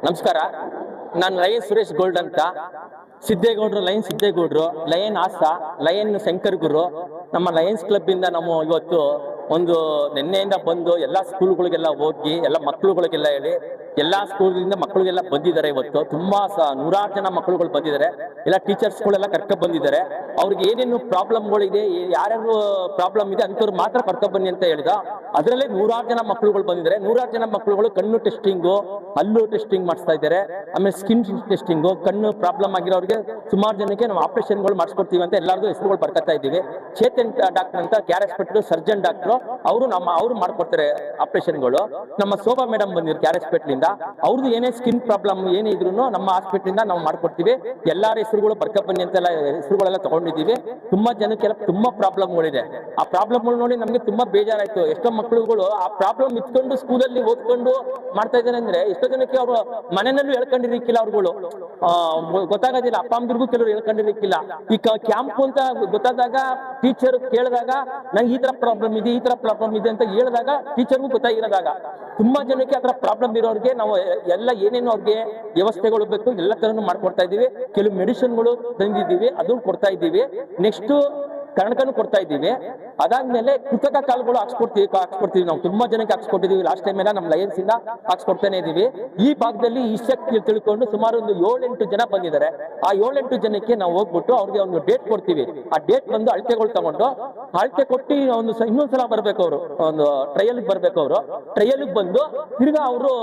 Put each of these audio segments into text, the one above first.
ನಮಸ್ಕಾರ. ನಾನು lion Suresh gold ಅಂತ. ಸಿದ್ದೇಗೌಡರು ಲಯನ್ ಸಿದ್ದೇಗೌಡರು, ಲಯನ್ ಆಸಾ, ಲಯನ್ ಶಂಕರ್ ಗುರು. ನಮ್ಮ ಲಯನ್ಸ್ ಕ್ಲಬ್ ಇಂದ ನಾವು ಇವತ್ತು ಒಂದು ನಿನ್ನೆಯಿಂದ ಬಂದು ಎಲ್ಲ ಸ್ಕೂಲ್ಗಳಿಗೆಲ್ಲ ಹೋಗಿ ಎಲ್ಲ ಮಕ್ಕಳುಗಳಿಗೆಲ್ಲ ಹೇಳಿ ಎಲ್ಲ ಸ್ಕೂಲ್ಗಳಿಂದ ಮಕ್ಕಳಿಗೆಲ್ಲ ಬಂದಿದ್ದಾರೆ. ಇವತ್ತು ತುಂಬಾ ನೂರಾರು ಜನ ಮಕ್ಕಳುಗಳು ಬಂದಿದ್ದಾರೆ. ಎಲ್ಲ ಟೀಚರ್ಸ್ಗಳೆಲ್ಲ ಕರ್ಕೊಂಡ್ ಬಂದಿದ್ದಾರೆ. ಅವ್ರಿಗೆ ಏನೇನು ಪ್ರಾಬ್ಲಮ್ಗಳಿದೆ, ಯಾರ್ಯಾರು ಪ್ರಾಬ್ಲಮ್ ಇದೆ ಅಂಥವ್ರು ಮಾತ್ರ ಕರ್ಕೊಂಡ್ ಬನ್ನಿ ಅಂತ ಹೇಳಿದ. ಅದರಲ್ಲೇ ನೂರಾರು ಜನ ಮಕ್ಕಳುಗಳು ಬಂದಿದ್ದಾರೆ. ನೂರಾರು ಜನ ಮಕ್ಕಳುಗಳು ಕಣ್ಣು ಟೆಸ್ಟಿಂಗು, ಹಲ್ಲು ಟೆಸ್ಟಿಂಗ್ ಮಾಡಿಸ್ತಾ ಇದ್ದಾರೆ. ಆಮೇಲೆ ಸ್ಕಿನ್ ಟೆಸ್ಟಿಂಗು, ಕಣ್ಣು ಪ್ರಾಬ್ಲಮ್ ಆಗಿರೋರಿಗೆ ಸುಮಾರು ಜನಕ್ಕೆ ನಾವು ಆಪರೇಷನ್ಗಳು ಮಾಡಿಸ್ಕೊಡ್ತೀವಿ ಅಂತ ಎಲ್ಲಾರ್ದು ಹೆಸರುಗಳು ಬರ್ಕೊತಾ ಇದ್ದೀವಿ. ಚೇತನ್ ಡಾಕ್ಟರ್ ಅಂತ ಕ್ಯಾರ್ ಹಾಸ್ಪಿಟಲ್ ಸರ್ಜನ್ ಡಾಕ್ಟರ್, ಅವರು ಮಾಡ್ಕೊಡ್ತಾರೆ ಆಪರೇಷನ್ಗಳು. ನಮ್ಮ ಶೋಭಾ ಮೇಡಮ್ ಬಂದಿರು ಕ್ಯಾರ್ ಹಾಸ್ಪಿಟಲ್ ಇಂದ, ಅವ್ರದ್ದು ಏನೇ ಸ್ಕಿನ್ ಪ್ರಾಬ್ಲಮ್ ಏನೇ ಇದ್ರು ನಮ್ಮ ಹಾಸ್ಪಿಟಲ್ ಇಂದ ನಾವು ಮಾಡ್ಕೊಡ್ತೀವಿ. ಎಲ್ಲಾರ ಹೆಸರುಗಳು ಬರ್ಕೊ ಬನ್ನಿ ಅಂತೆಲ್ಲ ಹೆಸರುಗಳೆಲ್ಲ ತಗೊಂಡಿದ್ದೀವಿ. ತುಂಬಾ ಜನಕ್ಕೆಲ್ಲ ತುಂಬಾ ಪ್ರಾಬ್ಲಮ್ಗಳಿದೆ. ಆ ಪ್ರಾಬ್ಲಮ್ಗಳು ನೋಡಿ ನಮ್ಗೆ ತುಂಬಾ ಬೇಜಾರಾಯ್ತು. ಎಷ್ಟೋ ಮಕ್ಕಳುಗಳು ಆ ಪ್ರಾಬ್ಲಮ್ ಇಟ್ಕೊಂಡು ಸ್ಕೂಲಲ್ಲಿ ಓದ್ಕೊಂಡು ಮಾಡ್ತಾ ಇದ್ದಾರೆ ಅಂದ್ರೆ ಎಷ್ಟೋ ಜನಕ್ಕೆ ಅವರು ಮನೆಯಲ್ಲೂ ಹೇಳ್ಕೊಂಡಿರ್ಲಿಕ್ಕಿಲ್ಲ. ಅವ್ರುಗಳು ಗೊತ್ತಾಗೋದಿಲ್ಲ. ಅಪ್ಪ ಅಮ್ಮದಿರ್ಗೂ ಕೆಲವರು ಹೇಳ್ಕೊಂಡಿರ್ಲಿಕ್ಕಿಲ್ಲ. ಈ ಕ್ಯಾಂಪ್ ಅಂತ ಗೊತ್ತಾದಾಗ ಟೀಚರ್ ಕೇಳಿದಾಗ ನಂಗೆ ಈ ತರ ಪ್ರಾಬ್ಲಮ್ ಇದೆ, ಈ ತರ ಪ್ರಾಬ್ಲಮ್ ಇದೆ ಅಂತ ಹೇಳಿದಾಗ ಟೀಚರ್ಗೂ ಗೊತ್ತಾಗಿರೋದಾಗ ತುಂಬಾ ಜನಕ್ಕೆ ಆ ತರ ಪ್ರಾಬ್ಲಮ್ ಇರೋರಿಗೆ ನಾವು ಎಲ್ಲ ಏನೇನು ಅವ್ರಿಗೆ ವ್ಯವಸ್ಥೆಗಳು ಬೇಕು ಎಲ್ಲ ತರನು ಮಾಡ್ಕೊಡ್ತಾ ಇದೀವಿ. ಕೆಲವು ಮೆಡಿಸಿನ್ಗಳು ತಂದಿದ್ದೀವಿ, ಅದನ್ನು ಕೊಡ್ತಾ ಇದ್ದೀವಿ. ನೆಕ್ಸ್ಟ್ ಕನ್ನಡಕನು ಕೊಡ್ತಾ ಇದ್ದೀವಿ. ಅದಾದ್ಮೇಲೆ ಕೃತಕ ಕಾಲುಗಳು ಹಾಕ್ಸ್ಕೊಡ್ತೀವಿ. ನಾವು ತುಂಬಾ ಜನಕ್ಕೆ ಹಾಕ್ಸ್ಕೊಟ್ಟಿದೀವಿ. ಲಾಸ್ಟ್ ಟೈಮ್ ಎಲ್ಲ ನಮ್ಮ ಲಯನ್ಸ್ ಇಂದ ಹಾಕ್ಸ್ಕೊಡ್ತಾನೆ ಇದೀವಿ. ಈ ಭಾಗದಲ್ಲಿ ಈ ಶಕ್ತಿ ತಿಳ್ಕೊಂಡು ಸುಮಾರು ಒಂದು 7-8 ಜನ ಬಂದಿದ್ದಾರೆ. ಆ 7-8 ಜನಕ್ಕೆ ನಾವು ಹೋಗ್ಬಿಟ್ಟು ಅವ್ರಿಗೆ ಒಂದು ಡೇಟ್ ಕೊಡ್ತೀವಿ. ಆ ಡೇಟ್ ಬಂದು ಅಳತೆಗಳು ತಗೊಂಡು ಅಳತೆ ಕೊಟ್ಟು ಇನ್ನೊಂದ್ಸಲ ಬರ್ಬೇಕು. ಅವರು ಒಂದು ಟ್ರಯಲ್ಗೆ ಬರ್ಬೇಕು. ಅವರು ಟ್ರಯಲ್ಗೆ ಬಂದು ತಿರ್ಗಾ ಅವರು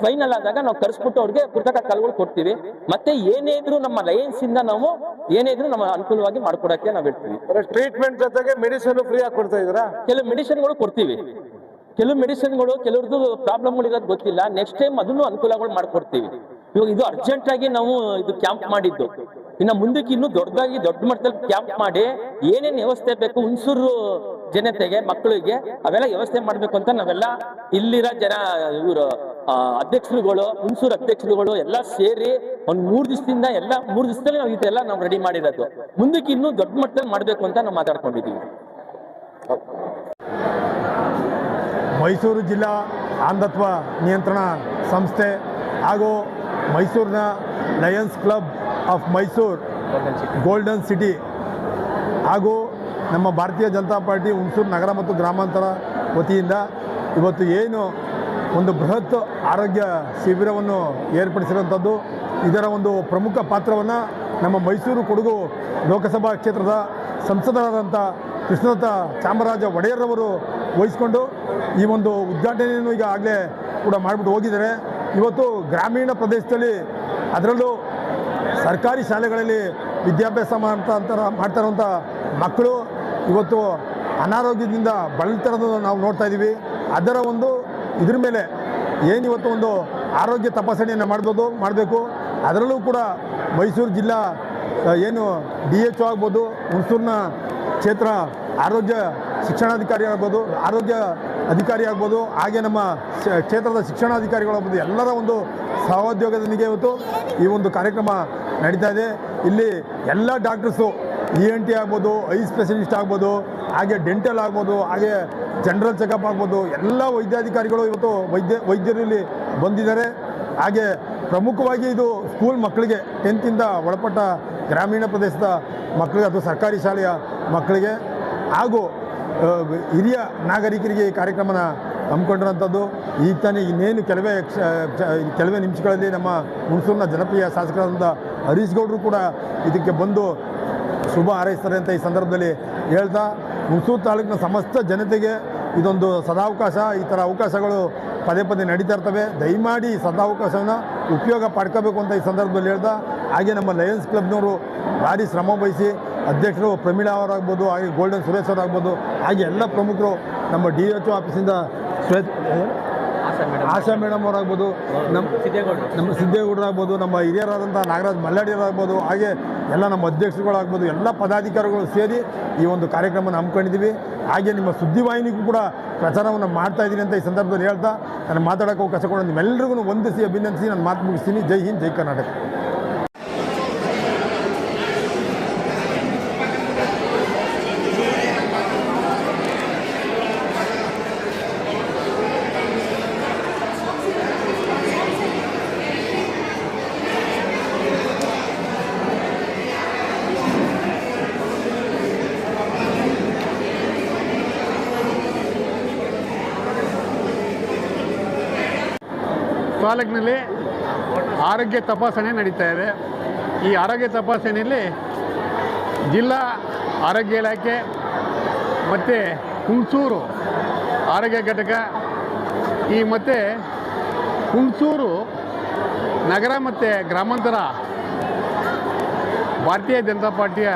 ಫೈನಲ್ ಆದಾಗ ನಾವು ಕರೆಸ್ಬಿಟ್ಟು ಅವ್ರಿಗೆ ಕೃತಕ ಕಾಲುಗಳು ಕೊಡ್ತೀವಿ. ಮತ್ತೆ ಏನೇ ಇದ್ರು ನಮ್ಮ ಲಯನ್ಸ್ ಇಂದ ನಾವು ಏನೇ ಇದ್ರು ನಮ್ಮ ಅನುಕೂಲವಾಗಿ ಮಾಡ್ಕೊಡಕ್ಕೆ ನಾವು ಇರ್ತೀವಿ. ಟ್ರೀಟ್ಮೆಂಟ್ ಜೊತೆಗೆ ಮೆಡಿಸಿನ್ ಫ್ರೀ ಆಗಿ ಕೊಡ್ತಾ ಇದ್ದೀರಾ? ಕೆಲವು ಮೆಡಿಸಿನ್ಗಳು ಕೊಡ್ತೀವಿ. ಕೆಲವು ಮೆಡಿಸಿನ್ಗಳು ಕೆಲವ್ರದ್ದು ಪ್ರಾಬ್ಲಮ್ಗಳು ಇರೋದು ಗೊತ್ತಿಲ್ಲ. ನೆಕ್ಸ್ಟ್ ಟೈಮ್ ಅದನ್ನು ಅನುಕೂಲಗಳು ಮಾಡ್ಕೊಡ್ತೀವಿ. ಇವಾಗ ಇದು ಅರ್ಜೆಂಟ್ ಆಗಿ ನಾವು ಇದು ಕ್ಯಾಂಪ್ ಮಾಡಿದ್ದು. ಇನ್ನು ಮುಂದಕ್ಕೆ ಇನ್ನೂ ದೊಡ್ಡದಾಗಿ ದೊಡ್ಡ ಮಟ್ಟದಲ್ಲಿ ಕ್ಯಾಂಪ್ ಮಾಡಿ ಏನೇನು ವ್ಯವಸ್ಥೆ ಬೇಕು ಹುಣಸೂರು ಜನತೆಗೆ ಮಕ್ಕಳಿಗೆ ಅವೆಲ್ಲ ವ್ಯವಸ್ಥೆ ಮಾಡ್ಬೇಕು ಅಂತ ನಾವೆಲ್ಲ ಇಲ್ಲಿರೋ ಜನ ಇವರು ಅಧ್ಯಕ್ಷರುಗಳು, ಹುಣಸೂರು ಅಧ್ಯಕ್ಷರುಗಳು ಎಲ್ಲ ಸೇರಿ ಒಂದ್ 3 ದಿವಸದಿಂದ ಎಲ್ಲ 3 ದಿವಸದಲ್ಲಿ ನಾವು ಇದೆಲ್ಲ ನಾವು ರೆಡಿ ಮಾಡಿರೋದು. ಮುಂದಕ್ಕೆ ಇನ್ನೂ ದೊಡ್ಡ ಮಟ್ಟದಲ್ಲಿ ಮಾಡ್ಬೇಕು ಅಂತ ನಾವು ಮಾತಾಡ್ಕೊಂಡಿದ್ದೀವಿ. ಮೈಸೂರು ಜಿಲ್ಲಾ ಅಂಧತ್ವ ನಿಯಂತ್ರಣ ಸಂಸ್ಥೆ ಹಾಗೂ ಮೈಸೂರಿನ Lions club of Mysuru golden city ಹಾಗೂ ನಮ್ಮ ಭಾರತೀಯ ಜನತಾ ಪಾರ್ಟಿ ಹುಣಸೂರು ನಗರ ಮತ್ತು ಗ್ರಾಮಾಂತರ ವತಿಯಿಂದ ಇವತ್ತು ಏನು ಒಂದು ಬೃಹತ್ ಆರೋಗ್ಯ ಶಿಬಿರವನ್ನು ಏರ್ಪಡಿಸಿರುವಂಥದ್ದು. ಇದರ ಒಂದು ಪ್ರಮುಖ ಪಾತ್ರವನ್ನು ನಮ್ಮ ಮೈಸೂರು ಕೊಡಗು ಲೋಕಸಭಾ ಕ್ಷೇತ್ರದ ಸಂಸದರಾದಂಥ ಕೃಷ್ಣದತ್ತ ಚಾಮರಾಜ ಒಡೆಯರ್ರವರು ವಹಿಸಿಕೊಂಡು ಈ ಒಂದು ಉದ್ಘಾಟನೆಯನ್ನು ಈಗ ಆಗಲೇ ಕೂಡ ಮಾಡಿಬಿಟ್ಟು ಹೋಗಿದ್ದಾರೆ. ಇವತ್ತು ಗ್ರಾಮೀಣ ಪ್ರದೇಶದಲ್ಲಿ ಅದರಲ್ಲೂ ಸರ್ಕಾರಿ ಶಾಲೆಗಳಲ್ಲಿ ವಿದ್ಯಾಭ್ಯಾಸ ಮಾಡ್ತಾ ಇರುವಂಥ ಮಕ್ಕಳು ಇವತ್ತು ಅನಾರೋಗ್ಯದಿಂದ ಬಳಲ್ತಿರೋದನ್ನು ನಾವು ನೋಡ್ತಾ ಇದ್ದೀವಿ. ಅದರ ಒಂದು ಇದ್ರ ಮೇಲೆ ಏನಿವತ್ತು ಒಂದು ಆರೋಗ್ಯ ತಪಾಸಣೆಯನ್ನು ಮಾಡಬೇಕು. ಅದರಲ್ಲೂ ಕೂಡ ಮೈಸೂರು ಜಿಲ್ಲಾ ಏನು DHO ಆಗ್ಬೋದು, ಹುಣಸೂರಿನ ಕ್ಷೇತ್ರ ಆರೋಗ್ಯ ಶಿಕ್ಷಣಾಧಿಕಾರಿ ಆಗ್ಬೋದು, ಆರೋಗ್ಯ ಅಧಿಕಾರಿ ಆಗ್ಬೋದು, ಹಾಗೆ ನಮ್ಮ ಕ್ಷೇತ್ರದ ಶಿಕ್ಷಣಾಧಿಕಾರಿಗಳಾಗ್ಬೋದು, ಎಲ್ಲರ ಒಂದು ಸಹೋದ್ಯೋಗದೊಂದಿಗೆ ಇವತ್ತು ಈ ಒಂದು ಕಾರ್ಯಕ್ರಮ ನಡೀತಾ ಇದೆ. ಇಲ್ಲಿ ಎಲ್ಲ ಡಾಕ್ಟರ್ಸು ENT ಆಗ್ಬೋದು, ಐ ಸ್ಪೆಷಲಿಸ್ಟ್ ಆಗ್ಬೋದು, ಹಾಗೆ ಡೆಂಟಲ್ ಆಗ್ಬೋದು, ಹಾಗೆ ಜನರಲ್ ಚೆಕಪ್ ಆಗ್ಬೋದು, ಎಲ್ಲ ವೈದ್ಯಾಧಿಕಾರಿಗಳು ಇವತ್ತು ವೈದ್ಯರು ಇಲ್ಲಿ ಬಂದಿದ್ದಾರೆ. ಹಾಗೆ ಪ್ರಮುಖವಾಗಿ ಇದು ಸ್ಕೂಲ್ ಮಕ್ಕಳಿಗೆ 10th ಒಳಪಟ್ಟ ಗ್ರಾಮೀಣ ಪ್ರದೇಶದ ಮಕ್ಕಳಿಗೆ ಅಥವಾ ಸರ್ಕಾರಿ ಶಾಲೆಯ ಮಕ್ಕಳಿಗೆ ಹಾಗೂ ಹಿರಿಯ ನಾಗರಿಕರಿಗೆ ಈ ಕಾರ್ಯಕ್ರಮನ ಹಮ್ಮಿಕೊಂಡಿರೋಂಥದ್ದು. ಈಗ ತಾನೇ ಇನ್ನೇನು ಕೆಲವೇ ನಿಮಿಷಗಳಲ್ಲಿ ನಮ್ಮ ಹುಣಸೂರಿನ ಜನಪ್ರಿಯ ಶಾಸಕರಾದಂಥ ಹರೀಶ್ ಗೌಡರು ಕೂಡ ಇದಕ್ಕೆ ಬಂದು ಶುಭ ಹಾರೈಸ್ತಾರೆ ಅಂತ ಈ ಸಂದರ್ಭದಲ್ಲಿ ಹೇಳ್ತಾ, ಹುಣಸೂರು ತಾಲೂಕಿನ ಸಮಸ್ತ ಜನತೆಗೆ ಇದೊಂದು ಸದಾವಕಾಶ. ಈ ಥರ ಅವಕಾಶಗಳು ಪದೇ ಪದೇ ನಡೀತಾ ಇರ್ತವೆ. ದಯಮಾಡಿ ಸದಾವಕಾಶವನ್ನು ಉಪಯೋಗ ಪಡ್ಕೋಬೇಕು ಅಂತ ಈ ಸಂದರ್ಭದಲ್ಲಿ ಹೇಳ್ತಾ, ಹಾಗೆ ನಮ್ಮ ಲಯನ್ಸ್ ಕ್ಲಬ್ನವರು ಭಾರಿ ಶ್ರಮ ವಹಿಸಿ ಅಧ್ಯಕ್ಷರು ಪ್ರಮೀಳಾ ಅವರಾಗ್ಬೋದು, ಹಾಗೆ ಗೋಲ್ಡನ್ ಸುರೇಶ್ ಅವರಾಗ್ಬೋದು, ಹಾಗೆ ಎಲ್ಲ ಪ್ರಮುಖರು ನಮ್ಮ DHO ಆಫೀಸಿಂದ ಆಶಾ ಮೇಡಮ್ ಅವರಾಗ್ಬೋದು, ನಮ್ಮ ಸಿದ್ದೇಗೌಡರಾಗ್ಬೋದು, ನಮ್ಮ ಹಿರಿಯರಾದಂಥ ನಾಗರಾಜ್ ಮಲ್ಲಾಡಿಯವರಾಗ್ಬೋದು, ಹಾಗೆ ಎಲ್ಲ ನಮ್ಮ ಅಧ್ಯಕ್ಷರುಗಳಾಗ್ಬೋದು, ಎಲ್ಲ ಪದಾಧಿಕಾರಿಗಳು ಸೇರಿ ಈ ಒಂದು ಕಾರ್ಯಕ್ರಮನ ಹಮ್ಮಿಕೊಂಡಿದ್ದೀವಿ. ಹಾಗೆ ನಿಮ್ಮ ಸುದ್ದಿವಾಹಿನಿಗೂ ಕೂಡ ಪ್ರಚಾರವನ್ನು ಮಾಡ್ತಾ ಇದ್ದೀನಿ ಅಂತ ಈ ಸಂದರ್ಭದಲ್ಲಿ ಹೇಳ್ತಾ ನಾನು ಮಾತಾಡೋಕ್ಕೆ ಅವಕಾಶ ಕೊಡೋ ನಿಮ್ಮೆಲ್ಲರಿಗೂ ವಂದಿಸಿ ಅಭಿನಂದಿಸಿ ನಾನು ಮಾತು ಮುಗಿಸ್ತೀನಿ. ಜೈ ಹಿಂದ್, ಜೈ ಕರ್ನಾಟಕ. ತಾಲೂಕಿನಲ್ಲಿ ಆರೋಗ್ಯ ತಪಾಸಣೆ ನಡೀತಾ ಇದೆ. ಈ ಆರೋಗ್ಯ ತಪಾಸಣೆಯಲ್ಲಿ ಜಿಲ್ಲಾ ಆರೋಗ್ಯ ಇಲಾಖೆ ಮತ್ತು ಹುಣಸೂರು ಆರೋಗ್ಯ ಘಟಕ ಮತ್ತು ಹುಣಸೂರು ನಗರ ಮತ್ತು ಗ್ರಾಮಾಂತರ ಭಾರತೀಯ ಜನತಾ ಪಾರ್ಟಿಯ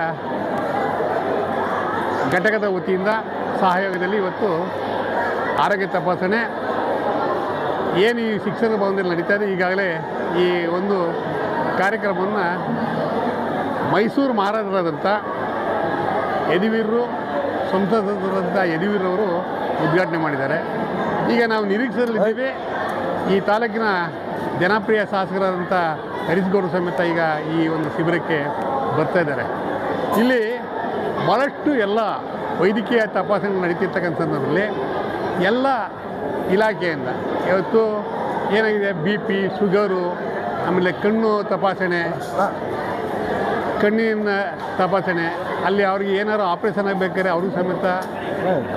ಘಟಕದ ವತಿಯಿಂದ ಸಹಯೋಗದಲ್ಲಿ ಇವತ್ತು ಆರೋಗ್ಯ ತಪಾಸಣೆ ಏನು ಈ ಶಿಕ್ಷಣ ಭವನದಲ್ಲಿ ನಡೀತಾ ಇದೆ. ಈಗಾಗಲೇ ಈ ಒಂದು ಕಾರ್ಯಕ್ರಮವನ್ನು ಮೈಸೂರು ಮಹಾರಾಜರಾದಂಥ ಯದುವೀರರು ಸಂಸದರಾದಂಥ ಯದುವೀರವರು ಉದ್ಘಾಟನೆ ಮಾಡಿದ್ದಾರೆ. ಈಗ ನಾವು ನಿರೀಕ್ಷೆಯಲ್ಲಿದ್ದೀವಿ. ಈ ತಾಲೂಕಿನ ಜನಪ್ರಿಯ ಶಾಸಕರಾದಂಥ ಹರೀಶ್ಗೌಡರು ಸಮೇತ ಈಗ ಈ ಒಂದು ಶಿಬಿರಕ್ಕೆ ಬರ್ತಾ ಇದ್ದಾರೆ. ಇಲ್ಲಿ ಭಾಳಷ್ಟು ಎಲ್ಲ ವೈದ್ಯಕೀಯ ತಪಾಸಣೆ ನಡೀತಿರ್ತಕ್ಕಂಥ ಸಂದರ್ಭದಲ್ಲಿ ಎಲ್ಲ ಇಲಾಖೆಯಿಂದ ಇವತ್ತು ಏನಾಗಿದೆ BP, ಶುಗರು, ಆಮೇಲೆ ಕಣ್ಣು ತಪಾಸಣೆ, ಕಣ್ಣಿನ ತಪಾಸಣೆ, ಅಲ್ಲಿ ಅವ್ರಿಗೆ ಏನಾದ್ರು ಆಪ್ರೇಷನ್ ಆಗಬೇಕಾದ್ರೆ ಅವ್ರಿಗೂ ಸಮೇತ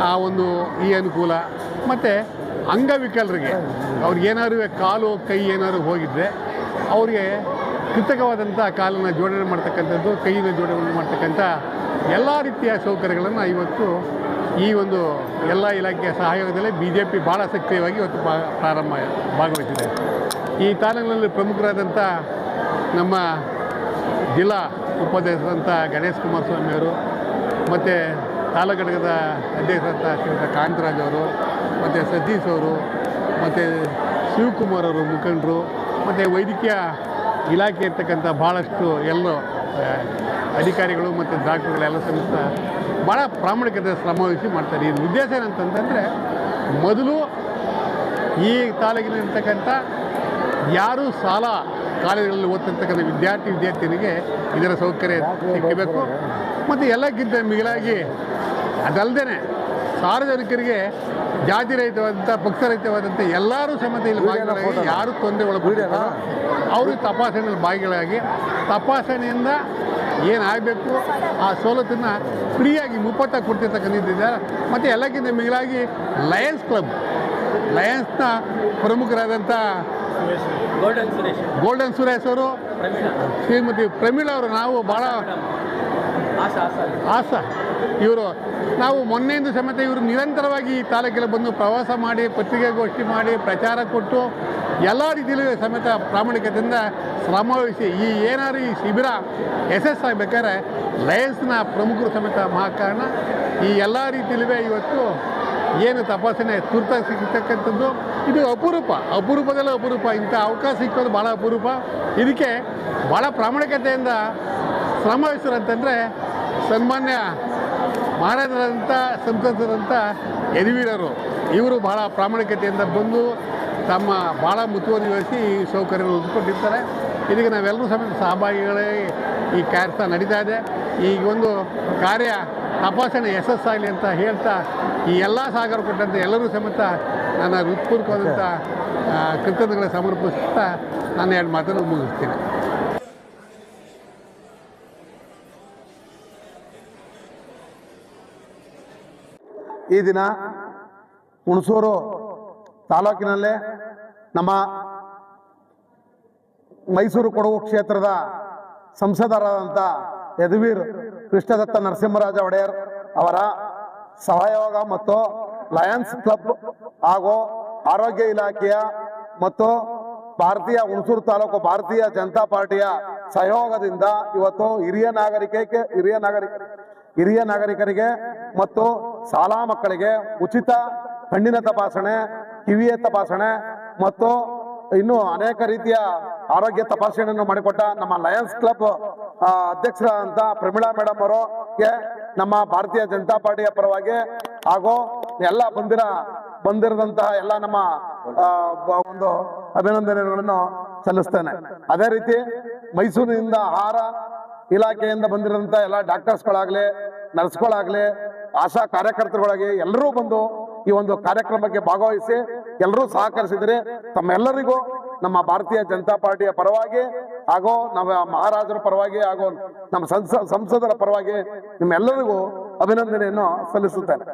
ಆ ಒಂದು ಈ ಅನುಕೂಲ, ಮತ್ತು ಅಂಗವಿಕಲರಿಗೆ ಅವ್ರಿಗೇನಾದ್ರು ಕಾಲು ಕೈ ಏನಾದ್ರು ಹೋಗಿದ್ರೆ ಅವ್ರಿಗೆ ಕೃತಕವಾದಂಥ ಕಾಲನ್ನು ಜೋಡಣೆ ಮಾಡ್ತಕ್ಕಂಥದ್ದು, ಕೈಯನ್ನು ಜೋಡಣೆ ಮಾಡ್ತಕ್ಕಂಥ ಎಲ್ಲ ರೀತಿಯ ಸೌಕರ್ಯಗಳನ್ನು ಇವತ್ತು ಈ ಒಂದು ಎಲ್ಲ ಇಲಾಖೆಯ ಸಹಯೋಗದಲ್ಲಿ BJP ಭಾಳ ಸಕ್ರಿಯವಾಗಿ ಇವತ್ತು ಭಾಗವಹಿಸಿದೆ. ಈ ತಾಲೂಕಿನಲ್ಲಿ ಪ್ರಮುಖರಾದಂಥ ನಮ್ಮ ಜಿಲ್ಲಾ ಉಪಾಧ್ಯಕ್ಷರಾದಂಥ ಗಣೇಶ್ ಕುಮಾರ್ ಸ್ವಾಮಿಯವರು, ಮತ್ತು ತಾಲೂಕು ಘಟಕದ ಅಧ್ಯಕ್ಷರಾದಂಥ ಶ್ರೀಯುತ ಕಾಂತರಾಜ್ ಅವರು, ಮತ್ತು ಸತೀಶ್ ಅವರು, ಮತ್ತು ಶಿವಕುಮಾರ್ ಅವರು ಮುಖಂಡರು, ಮತ್ತು ವೈದ್ಯಕೀಯ ಇಲಾಖೆ ಇರ್ತಕ್ಕಂಥ ಭಾಳಷ್ಟು ಎಲ್ಲ ಅಧಿಕಾರಿಗಳು ಮತ್ತು ಡಾಕ್ಟರ್ಗಳೆಲ್ಲ ಸಮೇತ ಭಾಳ ಪ್ರಾಮಾಣಿಕತೆ ಶ್ರಮವಹಿಸಿ ಮಾಡ್ತಾರೆ. ಈ ಉದ್ದೇಶ ಏನಂತಂದರೆ, ಮೊದಲು ಈ ತಾಲೂಕಿನಲ್ಲಿರ್ತಕ್ಕಂಥ ಯಾರು ಶಾಲಾ ಕಾಲೇಜುಗಳಲ್ಲಿ ಓದ್ತಿರ್ತಕ್ಕಂಥ ವಿದ್ಯಾರ್ಥಿನಿಗೆ ಇದರ ಸೌಕರ್ಯ ಸಿಕ್ಕಬೇಕು. ಮತ್ತು ಎಲ್ಲಕ್ಕಿಂತ ಮಿಗಿಲಾಗಿ ಅದಲ್ಲದೆ ಸಾರ್ವಜನಿಕರಿಗೆ ಜಾತಿ ರಹಿತವಾದಂಥ ಪಕ್ಷರಹಿತವಾದಂಥ ಎಲ್ಲರೂ ಸಮೇತ ಇಲ್ಲಿ ಭಾಗಿಗಳಾಗಿ ಯಾರು ತೊಂದರೆ ಒಳಪಡಿರ್ತಾರೋ ಅವರು ತಪಾಸಣೆಯಲ್ಲಿ ಭಾಗಿಗಳಾಗಿ ತಪಾಸಣೆಯಿಂದ ಏನಾಗಬೇಕು ಆ ಸವಲತ್ತನ್ನು ಫ್ರೀಯಾಗಿ ಮುಫತ್ತಾಗಿ ಕೊಡ್ತಿರ್ತಕ್ಕಂಥದ್ದಿದ್ದಾರೆ. ಮತ್ತು ಎಲ್ಲಕ್ಕಿಂತ ಮಿಗಿಲಾಗಿ ಲಯನ್ಸ್ನ ಪ್ರಮುಖರಾದಂಥ ಗೋಲ್ಡನ್ ಸುರೇಶ್ ಅವರು, ಶ್ರೀಮತಿ ಪ್ರಮೀಳಾ ಅವರು, ನಾವು ಭಾಳ ಆಸಾ ಇವರು, ನಾವು ಮೊನ್ನೆಯಿಂದ ಸಮೇತ ಇವರು ನಿರಂತರವಾಗಿ ಈ ತಾಲೂಕಿಗೆ ಬಂದು ಪ್ರವಾಸ ಮಾಡಿ, ಪತ್ರಿಕಾಗೋಷ್ಠಿ ಮಾಡಿ, ಪ್ರಚಾರ ಕೊಟ್ಟು ಎಲ್ಲ ರೀತಿಯಲ್ಲೂ ಸಮೇತ ಪ್ರಾಮಾಣಿಕತೆಯಿಂದ ಶ್ರಮವಹಿಸಿ ಈ ಏನಾದ್ರು ಈ ಶಿಬಿರ ಯಶಸ್ಸಾಗಬೇಕಾದ್ರೆ ಲಯನ್ಸ್ನ ಪ್ರಮುಖರು ಸಮೇತ ಮಹಾಕಾರಣ. ಈ ಎಲ್ಲ ರೀತಿಯಲ್ಲೂ ಇವತ್ತು ಏನು ತಪಾಸಣೆ ತುರ್ತಾಗಿ ಸಿಗ್ತಕ್ಕಂಥದ್ದು ಇದು ಅಪರೂಪದಲ್ಲೂ ಅಪರೂಪ. ಇಂಥ ಅವಕಾಶ ಸಿಕ್ಕೋದು ಭಾಳ ಅಪರೂಪ. ಇದಕ್ಕೆ ಭಾಳ ಪ್ರಾಮಾಣಿಕತೆಯಿಂದ ಶ್ರಮ ವಹಿಸೋರಂತಂದರೆ ಸನ್ಮಾನ್ಯ ಮಹಾರಾಜರಂಥ ಸಂಸದರಂಥ ಯದುವೀರರು, ಇವರು ಭಾಳ ಪ್ರಾಮಾಣಿಕತೆಯಿಂದ ಬಂದು ತಮ್ಮ ಭಾಳ ಮುತುವರ್ಜಿ ವಹಿಸಿ ಈ ಸೌಕರ್ಯಗಳು ಒದಗಿಕೊಂಡಿರ್ತಾರೆ. ಇದಕ್ಕೆ ನಾವೆಲ್ಲರೂ ಸಮೇತ ಸಹಭಾಗಿಗಳೇ ಈ ಕಾರ್ಯ ನಡೀತಾ ಇದೆ. ಈ ಒಂದು ಕಾರ್ಯ ತಪಾಸಣೆ ಯಶಸ್ಸಾಗಲಿ ಅಂತ ಹೇಳ್ತಾ ಈ ಎಲ್ಲ ಸಹಕಾರ ಕೊಟ್ಟಂತೆ ಎಲ್ಲರೂ ಸಮೇತ ನನ್ನ ಹೃತ್ಪೂರ್ವಕವಾದಂಥ ಕೃತಜ್ಞತೆಗಳ ಸಮರ್ಪಿಸ್ತಾ ನಾನು 2 ಮಾತನ್ನು ಮುಗಿಸ್ತೀನಿ. ಈ ದಿನ ಹುಣಸೂರು ತಾಲೂಕಿನಲ್ಲೇ ನಮ್ಮ ಮೈಸೂರು ಕೊಡಗು ಕ್ಷೇತ್ರದ ಸಂಸದರಾದಂಥ ಯದುವೀರ್ ಕೃಷ್ಣದತ್ತ ನರಸಿಂಹರಾಜ ಒಡೆಯರ್ ಅವರ ಸಹಯೋಗ ಮತ್ತು ಲಯನ್ಸ್ ಕ್ಲಬ್ ಹಾಗೂ ಆರೋಗ್ಯ ಇಲಾಖೆಯ ಮತ್ತು ಹುಣಸೂರು ತಾಲೂಕು ಭಾರತೀಯ ಜನತಾ ಪಾರ್ಟಿಯ ಸಹಯೋಗದಿಂದ ಇವತ್ತು ಹಿರಿಯ ನಾಗರಿಕರಿಗೆ ಮತ್ತು ಶಾಲಾ ಮಕ್ಕಳಿಗೆ ಉಚಿತ ಕಣ್ಣಿನ ತಪಾಸಣೆ, ಕಿವಿಯ ತಪಾಸಣೆ ಮತ್ತು ಇನ್ನು ಅನೇಕ ರೀತಿಯ ಆರೋಗ್ಯ ತಪಾಸಣೆಯನ್ನು ಮಾಡಿಕೊಟ್ಟ ನಮ್ಮ ಲಯನ್ಸ್ ಕ್ಲಬ್ ಅಧ್ಯಕ್ಷರಾದಂಥ ಪ್ರಮೀಳಾ ಮೇಡಮ್ ಅವರಿಗೆ ನಮ್ಮ ಭಾರತೀಯ ಜನತಾ ಪಾರ್ಟಿಯ ಪರವಾಗಿ ಹಾಗೂ ಎಲ್ಲ ಬಂದಿರದಂತಹ ಎಲ್ಲ ನಮ್ಮ ಒಂದು ಅಭಿನಂದನೆಗಳನ್ನು ಸಲ್ಲಿಸ್ತೇನೆ. ಅದೇ ರೀತಿ ಮೈಸೂರಿನಿಂದ ಆಹಾರ ಇಲಾಖೆಯಿಂದ ಬಂದಿರೋಂಥ ಎಲ್ಲ ಡಾಕ್ಟರ್ಸ್ಗಳಾಗಲಿ, ನರ್ಸ್ಗಳಾಗಲಿ, ಆಶಾ ಕಾರ್ಯಕರ್ತರುಗಳಾಗಿ ಎಲ್ಲರೂ ಬಂದು ಈ ಒಂದು ಕಾರ್ಯಕ್ರಮಕ್ಕೆ ಭಾಗವಹಿಸಿ ಎಲ್ಲರೂ ಸಹಕರಿಸಿದರೆ ತಮ್ಮೆಲ್ಲರಿಗೂ ನಮ್ಮ ಭಾರತೀಯ ಜನತಾ ಪಾರ್ಟಿಯ ಪರವಾಗಿ ಹಾಗೂ ನಮ್ಮ ಮಹಾರಾಜರ ಪರವಾಗಿ ಹಾಗೂ ನಮ್ಮ ಸಂಸದರ ಪರವಾಗಿ ನಿಮ್ಮೆಲ್ಲರಿಗೂ ಅಭಿನಂದನೆಯನ್ನು ಸಲ್ಲಿಸುತ್ತೇನೆ.